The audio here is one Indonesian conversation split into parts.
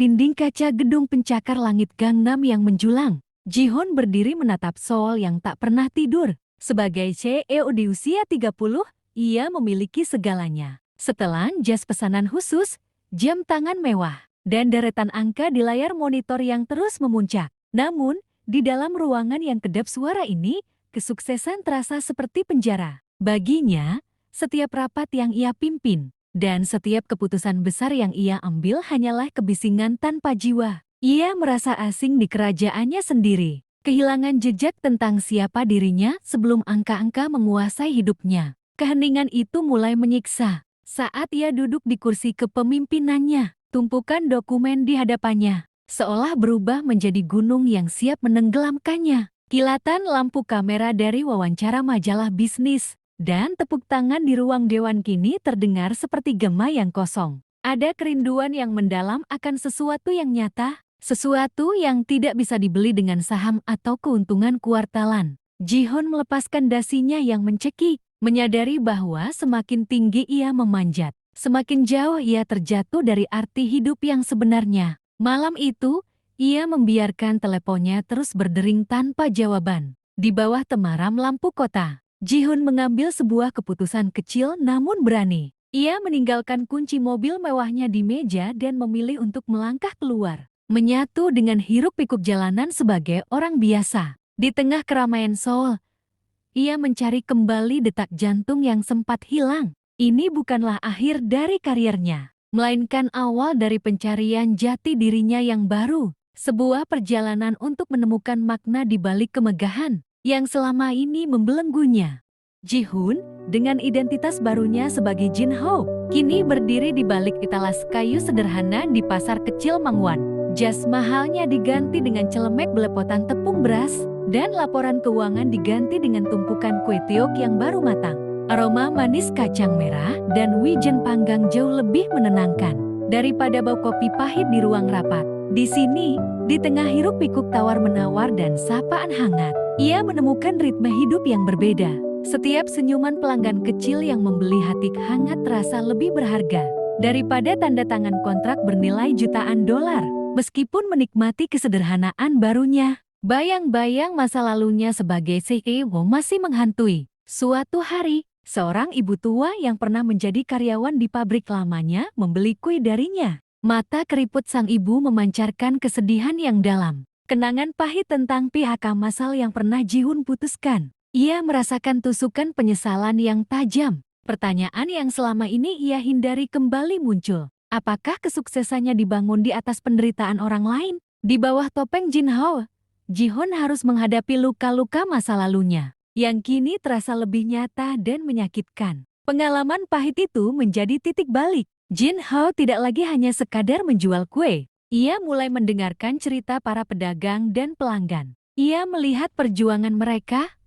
dinding kaca gedung pencakar langit Gangnam yang menjulang, Ji-hoon berdiri menatap Seoul yang tak pernah tidur. Sebagai CEO di usia 30, ia memiliki segalanya. Setelan jas pesanan khusus, jam tangan mewah, dan deretan angka di layar monitor yang terus memuncak. Namun, di dalam ruangan yang kedap suara ini, kesuksesan terasa seperti penjara. Baginya, setiap rapat yang ia pimpin, dan setiap keputusan besar yang ia ambil hanyalah kebisingan tanpa jiwa. Ia merasa asing di kerajaannya sendiri, kehilangan jejak tentang siapa dirinya sebelum angka-angka menguasai hidupnya. Keheningan itu mulai menyiksa. Saat ia duduk di kursi kepemimpinannya, tumpukan dokumen di hadapannya seolah berubah menjadi gunung yang siap menenggelamkannya. Kilatan lampu kamera dari wawancara majalah bisnis dan tepuk tangan di ruang dewan kini terdengar seperti gema yang kosong. Ada kerinduan yang mendalam akan sesuatu yang nyata, sesuatu yang tidak bisa dibeli dengan saham atau keuntungan kuartalan. Ji-hoon melepaskan dasinya yang mencekik, menyadari bahwa semakin tinggi ia memanjat, semakin jauh ia terjatuh dari arti hidup yang sebenarnya. Malam itu, ia membiarkan teleponnya terus berdering tanpa jawaban. Di bawah temaram lampu kota, Ji-hoon mengambil sebuah keputusan kecil namun berani. Ia meninggalkan kunci mobil mewahnya di meja dan memilih untuk melangkah keluar, menyatu dengan hiruk-pikuk jalanan sebagai orang biasa. Di tengah keramaian Seoul, ia mencari kembali detak jantung yang sempat hilang. Ini bukanlah akhir dari karirnya, melainkan awal dari pencarian jati dirinya yang baru. Sebuah perjalanan untuk menemukan makna di balik kemegahan yang selama ini membelenggunya. Ji-hoon, dengan identitas barunya sebagai Jin Ho, kini berdiri di balik etalas kayu sederhana di pasar kecil Mangwon. Jas mahalnya diganti dengan celemek belepotan tepung beras, dan laporan keuangan diganti dengan tumpukan kue tiok yang baru matang. Aroma manis kacang merah dan wijen panggang jauh lebih menenangkan daripada bau kopi pahit di ruang rapat. Di sini, di tengah hiruk-pikuk tawar-menawar dan sapaan hangat, ia menemukan ritme hidup yang berbeda. Setiap senyuman pelanggan kecil yang membeli hati hangat terasa lebih berharga daripada tanda tangan kontrak bernilai jutaan dolar. Meskipun menikmati kesederhanaan barunya, bayang-bayang masa lalunya sebagai CEO masih menghantui. Suatu hari, seorang ibu tua yang pernah menjadi karyawan di pabrik lamanya membeli kue darinya. Mata keriput sang ibu memancarkan kesedihan yang dalam. Kenangan pahit tentang PHK massal yang pernah Ji-hoon putuskan. Ia merasakan tusukan penyesalan yang tajam. Pertanyaan yang selama ini ia hindari kembali muncul. Apakah kesuksesannya dibangun di atas penderitaan orang lain? Di bawah topeng Jin Ho, Ji-hoon harus menghadapi luka-luka masa lalunya, yang kini terasa lebih nyata dan menyakitkan. Pengalaman pahit itu menjadi titik balik. Jin Ho tidak lagi hanya sekadar menjual kue. Ia mulai mendengarkan cerita para pedagang dan pelanggan. Ia melihat perjuangan mereka,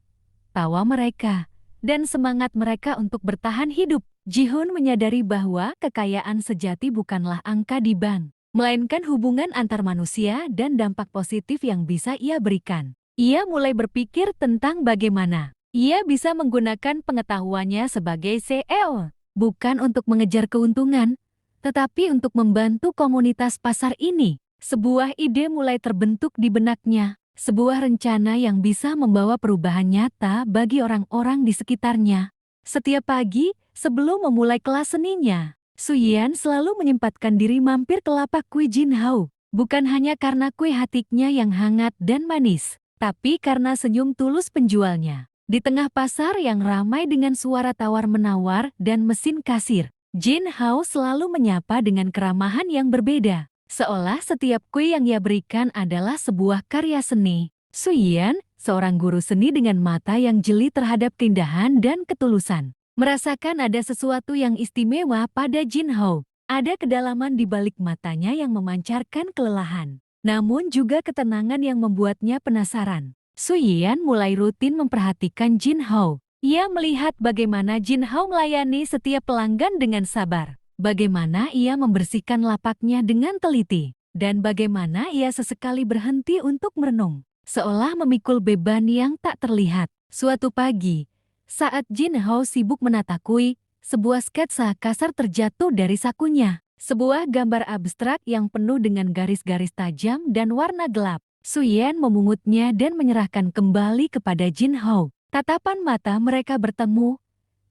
tawa mereka, dan semangat mereka untuk bertahan hidup. Ji-hoon menyadari bahwa kekayaan sejati bukanlah angka di bank, melainkan hubungan antar manusia dan dampak positif yang bisa ia berikan. Ia mulai berpikir tentang bagaimana ia bisa menggunakan pengetahuannya sebagai CEO, bukan untuk mengejar keuntungan, tetapi untuk membantu komunitas pasar ini. Sebuah ide mulai terbentuk di benaknya, sebuah rencana yang bisa membawa perubahan nyata bagi orang-orang di sekitarnya. Setiap pagi, sebelum memulai kelas seninya, Suyan selalu menyempatkan diri mampir ke lapak kue Jin Ho, bukan hanya karena kue hatinya yang hangat dan manis, tapi karena senyum tulus penjualnya. Di tengah pasar yang ramai dengan suara tawar-menawar dan mesin kasir, Jin Ho selalu menyapa dengan keramahan yang berbeda, seolah setiap kue yang ia berikan adalah sebuah karya seni. Suyan, seorang guru seni dengan mata yang jeli terhadap keindahan dan ketulusan, merasakan ada sesuatu yang istimewa pada Jin Ho. Ada kedalaman di balik matanya yang memancarkan kelelahan, namun juga ketenangan yang membuatnya penasaran. Suyan mulai rutin memperhatikan Jin Ho. Ia melihat bagaimana Jin Ho melayani setiap pelanggan dengan sabar, bagaimana ia membersihkan lapaknya dengan teliti, dan bagaimana ia sesekali berhenti untuk merenung, seolah memikul beban yang tak terlihat. Suatu pagi, saat Jin Ho sibuk menata kue, sebuah sketsa kasar terjatuh dari sakunya. Sebuah gambar abstrak yang penuh dengan garis-garis tajam dan warna gelap. Su Yan memungutnya dan menyerahkan kembali kepada Jin Hao. Tatapan mata mereka bertemu,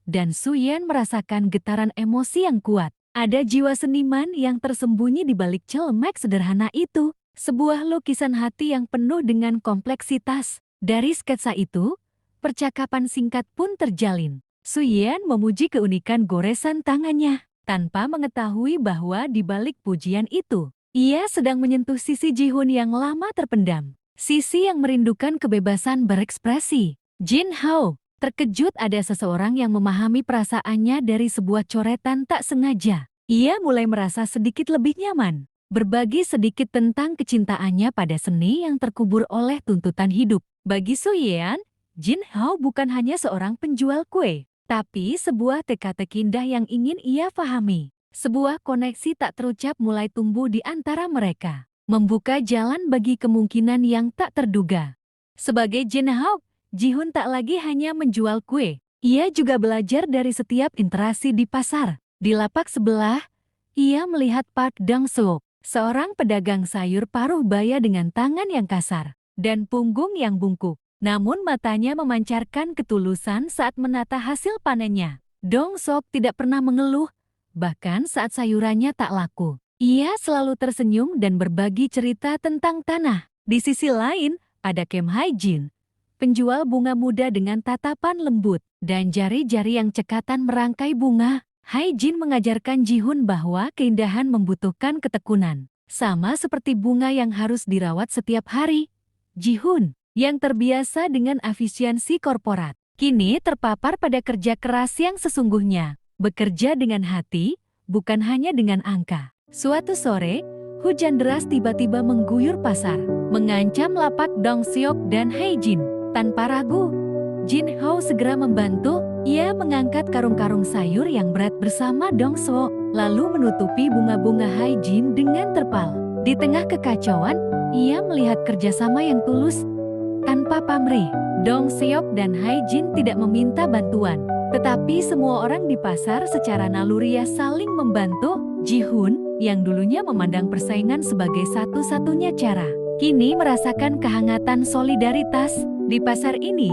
dan Su Yan merasakan getaran emosi yang kuat. Ada jiwa seniman yang tersembunyi di balik celemek sederhana itu. Sebuah lukisan hati yang penuh dengan kompleksitas. Dari sketsa itu, percakapan singkat pun terjalin. Su Yan memuji keunikan goresan tangannya, tanpa mengetahui bahwa di balik pujian itu, ia sedang menyentuh sisi Ji-hun yang lama terpendam. Sisi yang merindukan kebebasan berekspresi. Jin Hao terkejut ada seseorang yang memahami perasaannya dari sebuah coretan tak sengaja. Ia mulai merasa sedikit lebih nyaman. Berbagi sedikit tentang kecintaannya pada seni yang terkubur oleh tuntutan hidup. Bagi Su Yan, Jin Hao bukan hanya seorang penjual kue, tapi sebuah teka-teki indah yang ingin ia pahami. Sebuah koneksi tak terucap mulai tumbuh di antara mereka, membuka jalan bagi kemungkinan yang tak terduga. Sebagai Jin Hao, Ji-hun tak lagi hanya menjual kue. Ia juga belajar dari setiap interaksi di pasar. Di lapak sebelah, ia melihat Park Dang-soo, seorang pedagang sayur paruh baya dengan tangan yang kasar dan punggung yang bungkuk. Namun matanya memancarkan ketulusan saat menata hasil panennya. Dong-sok tidak pernah mengeluh, bahkan saat sayurannya tak laku. Ia selalu tersenyum dan berbagi cerita tentang tanah. Di sisi lain, ada Kim Hae-jin, penjual bunga muda dengan tatapan lembut dan jari-jari yang cekatan merangkai bunga. Hae-jin mengajarkan Ji-hun bahwa keindahan membutuhkan ketekunan. Sama seperti bunga yang harus dirawat setiap hari. Ji-hun, yang terbiasa dengan efisiensi korporat, kini terpapar pada kerja keras yang sesungguhnya. Bekerja dengan hati, bukan hanya dengan angka. Suatu sore, hujan deras tiba-tiba mengguyur pasar, mengancam lapak Dong-seok dan Hae-jin. Tanpa ragu, Jin Hao segera membantu. Ia mengangkat karung-karung sayur yang berat bersama Dong-seok, lalu menutupi bunga-bunga Hae-jin dengan terpal. Di tengah kekacauan, ia melihat kerjasama yang tulus, tanpa pamrih. Dong-seok dan Hae-jin tidak meminta bantuan, tetapi semua orang di pasar secara naluriah saling membantu. Ji-hun, yang dulunya memandang persaingan sebagai satu-satunya cara, kini merasakan kehangatan solidaritas. Di pasar ini,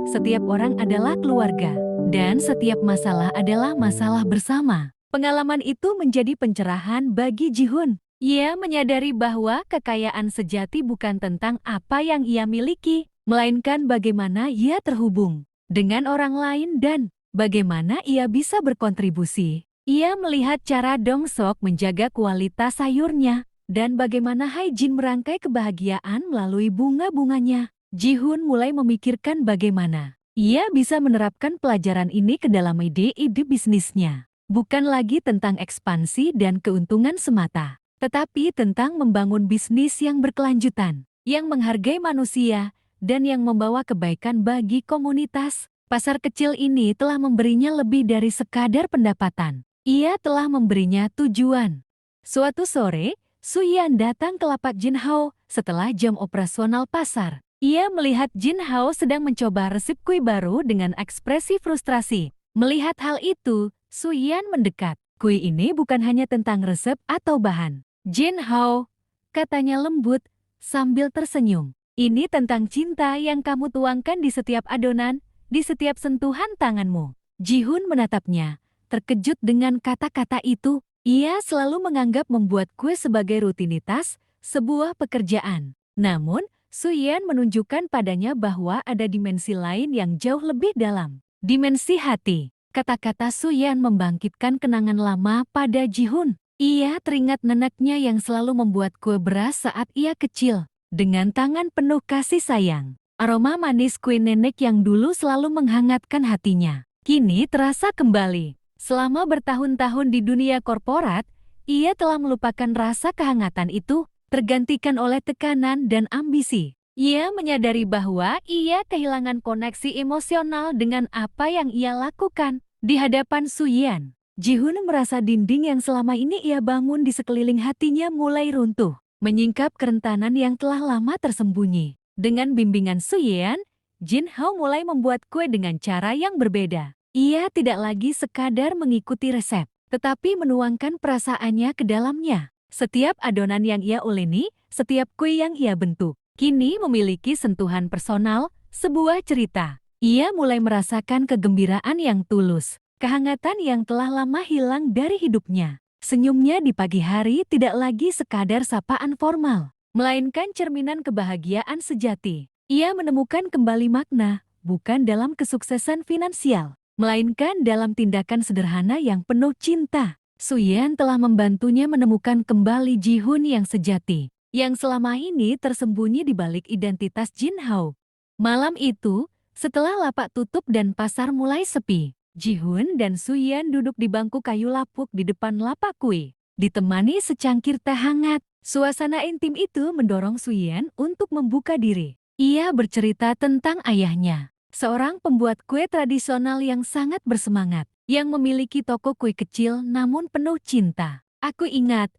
setiap orang adalah keluarga, dan setiap masalah adalah masalah bersama. Pengalaman itu menjadi pencerahan bagi Ji-hun. Ia menyadari bahwa kekayaan sejati bukan tentang apa yang ia miliki, melainkan bagaimana ia terhubung dengan orang lain dan bagaimana ia bisa berkontribusi. Ia melihat cara Dong-sok menjaga kualitas sayurnya dan bagaimana Hae-jin merangkai kebahagiaan melalui bunga-bunganya. Ji-hun mulai memikirkan bagaimana ia bisa menerapkan pelajaran ini ke dalam ide-ide bisnisnya. Bukan lagi tentang ekspansi dan keuntungan semata, tetapi tentang membangun bisnis yang berkelanjutan, yang menghargai manusia, dan yang membawa kebaikan bagi komunitas. Pasar kecil ini telah memberinya lebih dari sekadar pendapatan. Ia telah memberinya tujuan. Suatu sore, Su Yan datang ke lapak Jin Hao setelah jam operasional pasar. Ia melihat Jin Hao sedang mencoba resep kue baru dengan ekspresi frustrasi. Melihat hal itu, Su Yan mendekat. Kue ini bukan hanya tentang resep atau bahan. Jin Hao, katanya lembut, sambil tersenyum. Ini tentang cinta yang kamu tuangkan di setiap adonan, di setiap sentuhan tanganmu. Ji-hun menatapnya, terkejut dengan kata-kata itu. Ia selalu menganggap membuat kue sebagai rutinitas, sebuah pekerjaan. Namun, Su Yan menunjukkan padanya bahwa ada dimensi lain yang jauh lebih dalam. Dimensi hati. Kata-kata Su Yan membangkitkan kenangan lama pada Ji-hun. Ia teringat neneknya yang selalu membuat kue beras saat ia kecil, dengan tangan penuh kasih sayang. Aroma manis kue nenek yang dulu selalu menghangatkan hatinya, kini terasa kembali. Selama bertahun-tahun di dunia korporat, ia telah melupakan rasa kehangatan itu, tergantikan oleh tekanan dan ambisi. Ia menyadari bahwa ia kehilangan koneksi emosional dengan apa yang ia lakukan. Di hadapan Su Yan, Ji-hun merasa dinding yang selama ini ia bangun di sekeliling hatinya mulai runtuh, menyingkap kerentanan yang telah lama tersembunyi. Dengan bimbingan Su Yan, Jin Hao mulai membuat kue dengan cara yang berbeda. Ia tidak lagi sekadar mengikuti resep, tetapi menuangkan perasaannya ke dalamnya. Setiap adonan yang ia uleni, setiap kue yang ia bentuk, kini memiliki sentuhan personal, sebuah cerita. Ia mulai merasakan kegembiraan yang tulus, kehangatan yang telah lama hilang dari hidupnya. Senyumnya di pagi hari tidak lagi sekadar sapaan formal, melainkan cerminan kebahagiaan sejati. Ia menemukan kembali makna, bukan dalam kesuksesan finansial, melainkan dalam tindakan sederhana yang penuh cinta. Suyan telah membantunya menemukan kembali Ji-hoon yang sejati, yang selama ini tersembunyi di balik identitas Jin Ho. Malam itu, setelah lapak tutup dan pasar mulai sepi, Ji-hoon dan Suyan duduk di bangku kayu lapuk di depan lapak kue. Ditemani secangkir teh hangat, suasana intim itu mendorong Suyan untuk membuka diri. Ia bercerita tentang ayahnya, seorang pembuat kue tradisional yang sangat bersemangat, yang memiliki toko kue kecil namun penuh cinta. Aku ingat,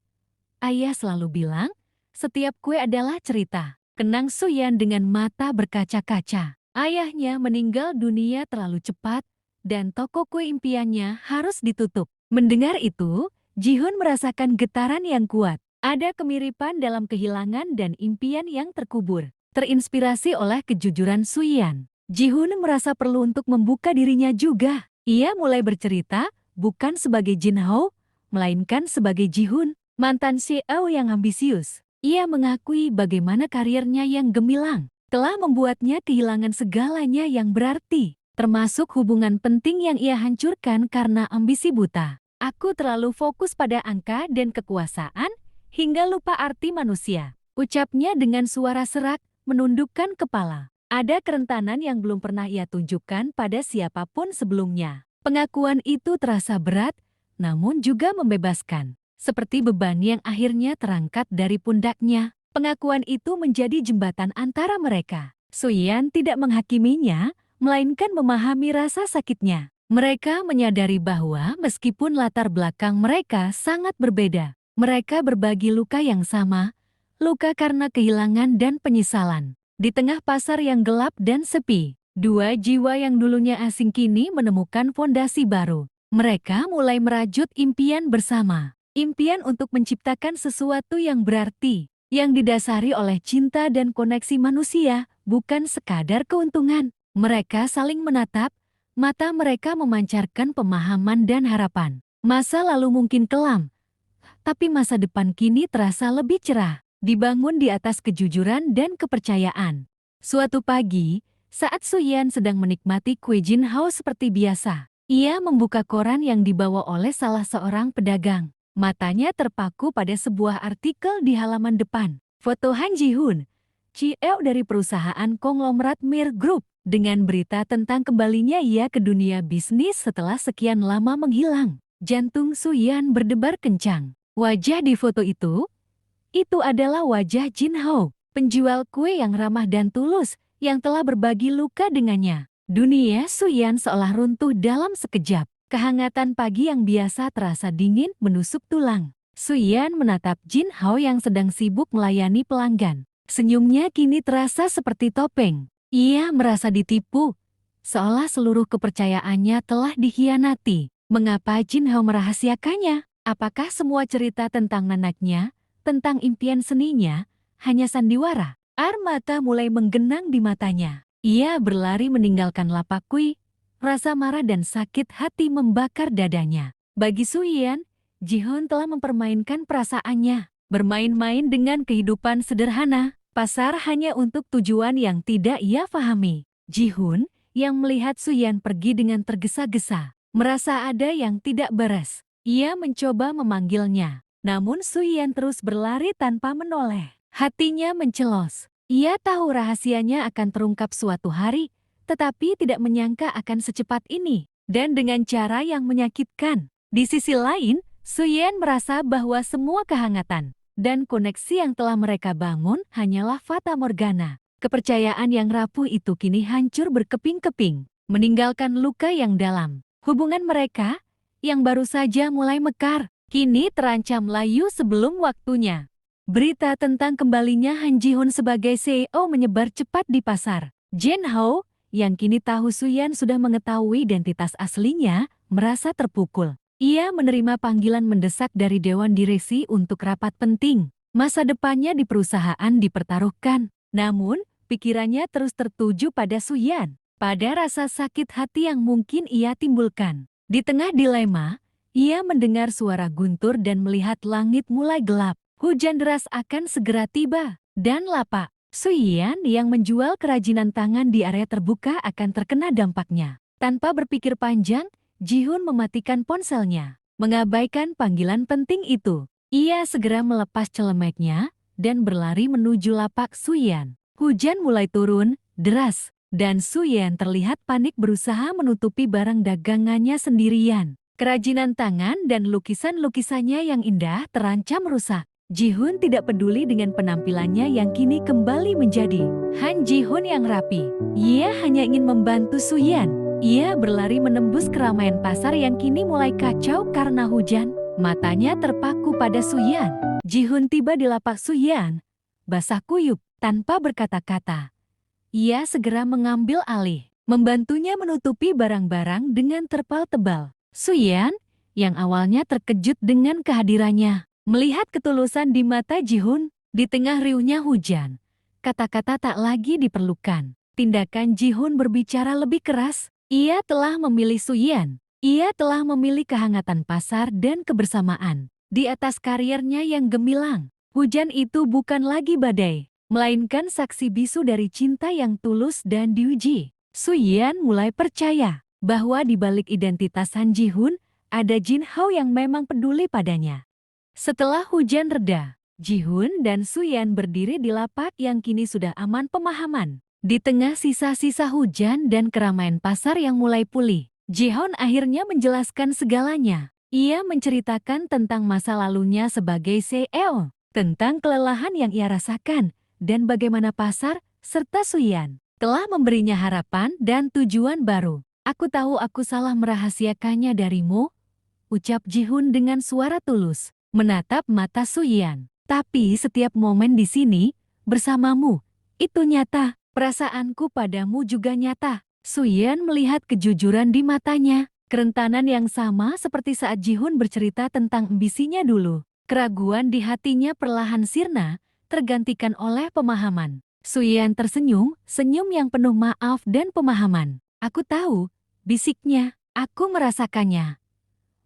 ayah selalu bilang, setiap kue adalah cerita. Kenang Suyan dengan mata berkaca-kaca. Ayahnya meninggal dunia terlalu cepat, dan toko kue impiannya harus ditutup. Mendengar itu, Ji-hoon merasakan getaran yang kuat. Ada kemiripan dalam kehilangan dan impian yang terkubur. Terinspirasi oleh kejujuran Suyan, Ji-hoon merasa perlu untuk membuka dirinya juga. Ia mulai bercerita, bukan sebagai Jin Ho, melainkan sebagai Ji-hoon, mantan CEO yang ambisius. Ia mengakui bagaimana karirnya yang gemilang telah membuatnya kehilangan segalanya yang berarti, termasuk hubungan penting yang ia hancurkan karena ambisi buta. Aku terlalu fokus pada angka dan kekuasaan, hingga lupa arti manusia, ucapnya dengan suara serak, menundukkan kepala. Ada kerentanan yang belum pernah ia tunjukkan pada siapapun sebelumnya. Pengakuan itu terasa berat, namun juga membebaskan. Seperti beban yang akhirnya terangkat dari pundaknya. Pengakuan itu menjadi jembatan antara mereka. Suyan tidak menghakiminya, melainkan memahami rasa sakitnya. Mereka menyadari bahwa meskipun latar belakang mereka sangat berbeda, mereka berbagi luka yang sama, luka karena kehilangan dan penyesalan. Di tengah pasar yang gelap dan sepi, dua jiwa yang dulunya asing kini menemukan fondasi baru. Mereka mulai merajut impian bersama. Impian untuk menciptakan sesuatu yang berarti, yang didasari oleh cinta dan koneksi manusia, bukan sekadar keuntungan. Mereka saling menatap, mata mereka memancarkan pemahaman dan harapan. Masa lalu mungkin kelam, tapi masa depan kini terasa lebih cerah, dibangun di atas kejujuran dan kepercayaan. Suatu pagi, saat Suyan sedang menikmati kue Jin Ho seperti biasa, ia membuka koran yang dibawa oleh salah seorang pedagang. Matanya terpaku pada sebuah artikel di halaman depan. Foto Han Ji-hoon, CEO dari perusahaan konglomerat Mir Group, dengan berita tentang kembalinya ia ke dunia bisnis setelah sekian lama menghilang. Jantung Suyan berdebar kencang. Wajah di foto itu adalah wajah Jin Ho, penjual kue yang ramah dan tulus, yang telah berbagi luka dengannya. Dunia Suyan seolah runtuh dalam sekejap. Kehangatan pagi yang biasa terasa dingin menusuk tulang. Suyan menatap Jin Ho yang sedang sibuk melayani pelanggan. Senyumnya kini terasa seperti topeng. Ia merasa ditipu, seolah seluruh kepercayaannya telah dikhianati. Mengapa Jin Ho merahasiakannya? Apakah semua cerita tentang nanaknya, tentang impian seninya, hanya sandiwara? Air mata mulai menggenang di matanya. Ia berlari meninggalkan lapak kue. Rasa marah dan sakit hati membakar dadanya. Bagi Suyan, Ji-hoon telah mempermainkan perasaannya, bermain-main dengan kehidupan sederhana, pasar hanya untuk tujuan yang tidak ia pahami. Ji-hoon, yang melihat Suyan pergi dengan tergesa-gesa, merasa ada yang tidak beres. Ia mencoba memanggilnya, namun Suyan terus berlari tanpa menoleh. Hatinya mencelos. Ia tahu rahasianya akan terungkap suatu hari, tetapi tidak menyangka akan secepat ini, dan dengan cara yang menyakitkan. Di sisi lain, Suyan merasa bahwa semua kehangatan dan koneksi yang telah mereka bangun hanyalah fata morgana. Kepercayaan yang rapuh itu kini hancur berkeping-keping, meninggalkan luka yang dalam. Hubungan mereka, yang baru saja mulai mekar, kini terancam layu sebelum waktunya. Berita tentang kembalinya Han Ji-hoon sebagai CEO menyebar cepat di pasar. Jin Ho, yang kini tahu Suyan sudah mengetahui identitas aslinya, merasa terpukul. Ia menerima panggilan mendesak dari Dewan Direksi untuk rapat penting. Masa depannya di perusahaan dipertaruhkan. Namun, pikirannya terus tertuju pada Suyan, pada rasa sakit hati yang mungkin ia timbulkan. Di tengah dilema, ia mendengar suara guntur dan melihat langit mulai gelap. Hujan deras akan segera tiba, dan lapak Suyan yang menjual kerajinan tangan di area terbuka akan terkena dampaknya. Tanpa berpikir panjang, Ji-hun mematikan ponselnya. Mengabaikan panggilan penting itu, ia segera melepas celemeknya dan berlari menuju lapak Suyan. Hujan mulai turun, deras, dan Suyan terlihat panik berusaha menutupi barang dagangannya sendirian. Kerajinan tangan dan lukisan-lukisannya yang indah terancam rusak. Ji-hun tidak peduli dengan penampilannya yang kini kembali menjadi Han Ji-hun yang rapi. Ia hanya ingin membantu Suyan. Ia berlari menembus keramaian pasar yang kini mulai kacau karena hujan. Matanya terpaku pada Suyan. Ji-hun tiba di lapak Suyan, basah kuyup, tanpa berkata-kata. Ia segera mengambil alih, membantunya menutupi barang-barang dengan terpal tebal. Suyan, yang awalnya terkejut dengan kehadirannya, melihat ketulusan di mata Ji-hun, di tengah riuhnya hujan. Kata-kata tak lagi diperlukan. Tindakan Ji-hun berbicara lebih keras. Ia telah memilih Suyan. Ia telah memilih kehangatan pasar dan kebersamaan. Di atas karirnya yang gemilang, hujan itu bukan lagi badai, melainkan saksi bisu dari cinta yang tulus dan diuji. Suyan mulai percaya bahwa di balik identitas Han Ji-hun, ada Jin Hao yang memang peduli padanya. Setelah hujan reda, Ji-hun dan Suyan berdiri di lapak yang kini sudah aman pemahaman. Di tengah sisa-sisa hujan dan keramaian pasar yang mulai pulih, Ji-hun akhirnya menjelaskan segalanya. Ia menceritakan tentang masa lalunya sebagai CEO, tentang kelelahan yang ia rasakan, dan bagaimana pasar, serta Suyan telah memberinya harapan dan tujuan baru. Aku tahu aku salah merahasiakannya darimu, ucap Ji-hun dengan suara tulus, menatap mata Suyan. Tapi setiap momen di sini, bersamamu, itu nyata. Perasaanku padamu juga nyata. Suyan melihat kejujuran di matanya, kerentanan yang sama seperti saat Ji-hun bercerita tentang ambisinya dulu. Keraguan di hatinya perlahan sirna, tergantikan oleh pemahaman. Suyan tersenyum, senyum yang penuh maaf dan pemahaman. Aku tahu, bisiknya, aku merasakannya.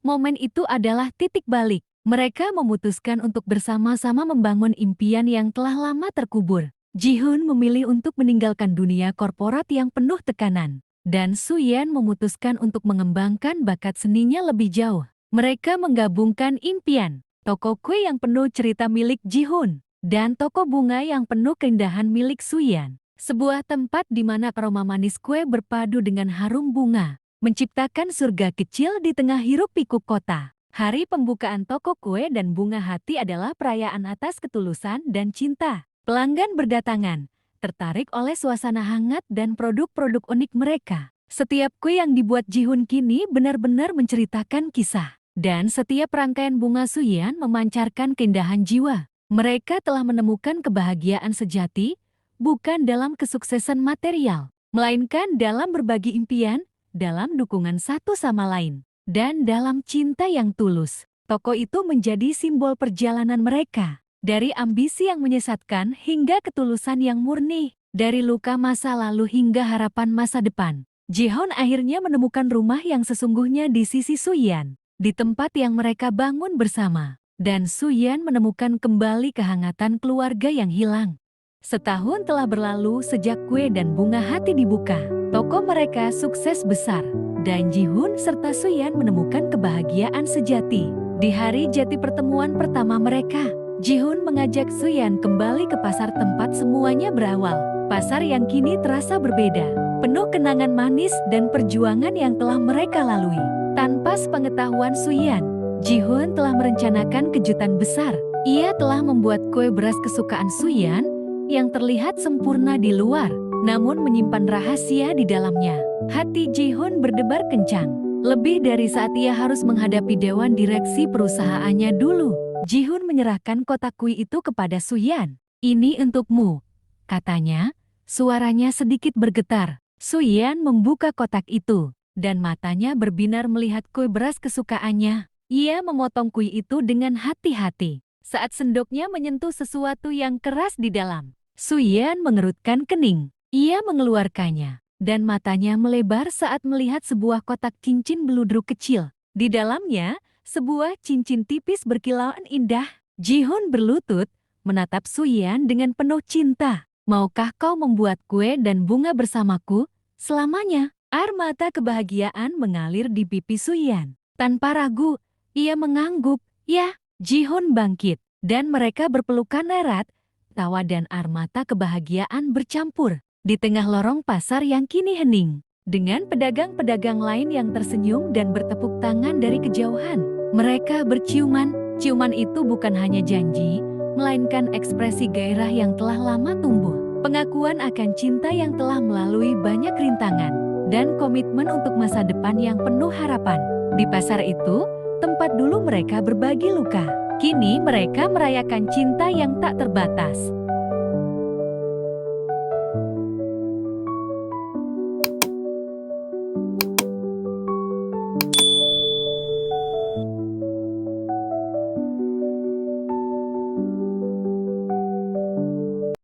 Momen itu adalah titik balik. Mereka memutuskan untuk bersama-sama membangun impian yang telah lama terkubur. Ji-hun memilih untuk meninggalkan dunia korporat yang penuh tekanan, dan Suyan memutuskan untuk mengembangkan bakat seninya lebih jauh. Mereka menggabungkan impian, toko kue yang penuh cerita milik Ji-hun, dan toko bunga yang penuh keindahan milik Suyan. Sebuah tempat di mana aroma manis kue berpadu dengan harum bunga, menciptakan surga kecil di tengah hiruk-pikuk kota. Hari pembukaan toko kue dan bunga hati adalah perayaan atas ketulusan dan cinta. Pelanggan berdatangan, tertarik oleh suasana hangat dan produk-produk unik mereka. Setiap kue yang dibuat Ji-hun kini benar-benar menceritakan kisah. Dan setiap rangkaian bunga Suyan memancarkan keindahan jiwa. Mereka telah menemukan kebahagiaan sejati, bukan dalam kesuksesan material, melainkan dalam berbagi impian, dalam dukungan satu sama lain, dan dalam cinta yang tulus. Toko itu menjadi simbol perjalanan mereka. Dari ambisi yang menyesatkan hingga ketulusan yang murni, dari luka masa lalu hingga harapan masa depan. Ji-hun akhirnya menemukan rumah yang sesungguhnya di sisi Suyan, di tempat yang mereka bangun bersama. Dan Suyan menemukan kembali kehangatan keluarga yang hilang. Setahun telah berlalu sejak kue dan bunga hati dibuka. Toko mereka sukses besar, dan Ji-hun serta Suyan menemukan kebahagiaan sejati. Di hari jati pertemuan pertama mereka, Ji-hun mengajak Suyan kembali ke pasar tempat semuanya berawal. Pasar yang kini terasa berbeda, penuh kenangan manis dan perjuangan yang telah mereka lalui. Tanpa sepengetahuan Suyan, Ji-hun telah merencanakan kejutan besar. Ia telah membuat kue beras kesukaan Suyan yang terlihat sempurna di luar, namun menyimpan rahasia di dalamnya. Hati Ji-hun berdebar kencang, lebih dari saat ia harus menghadapi dewan direksi perusahaannya dulu. Ji-hun menyerahkan kotak kue itu kepada Suyan. Ini untukmu, katanya, suaranya sedikit bergetar. Suyan membuka kotak itu, dan matanya berbinar melihat kue beras kesukaannya. Ia memotong kue itu dengan hati-hati. Saat sendoknya menyentuh sesuatu yang keras di dalam, Suyan mengerutkan kening. Ia mengeluarkannya, dan matanya melebar saat melihat sebuah kotak cincin beludruk kecil. Di dalamnya, sebuah cincin tipis berkilauan indah. Ji-hoon berlutut, menatap Suyan dengan penuh cinta. Maukah kau membuat kue dan bunga bersamaku selamanya? Air mata kebahagiaan mengalir di pipi Suyan. Tanpa ragu, ia mengangguk, ya. Ji-hoon bangkit, dan mereka berpelukan erat. Tawa dan air mata kebahagiaan bercampur di tengah lorong pasar yang kini hening. Dengan pedagang-pedagang lain yang tersenyum dan bertepuk tangan dari kejauhan. Mereka berciuman. Ciuman itu bukan hanya janji, melainkan ekspresi gairah yang telah lama tumbuh. Pengakuan akan cinta yang telah melalui banyak rintangan, dan komitmen untuk masa depan yang penuh harapan. Di pasar itu, tempat dulu mereka berbagi luka, kini mereka merayakan cinta yang tak terbatas.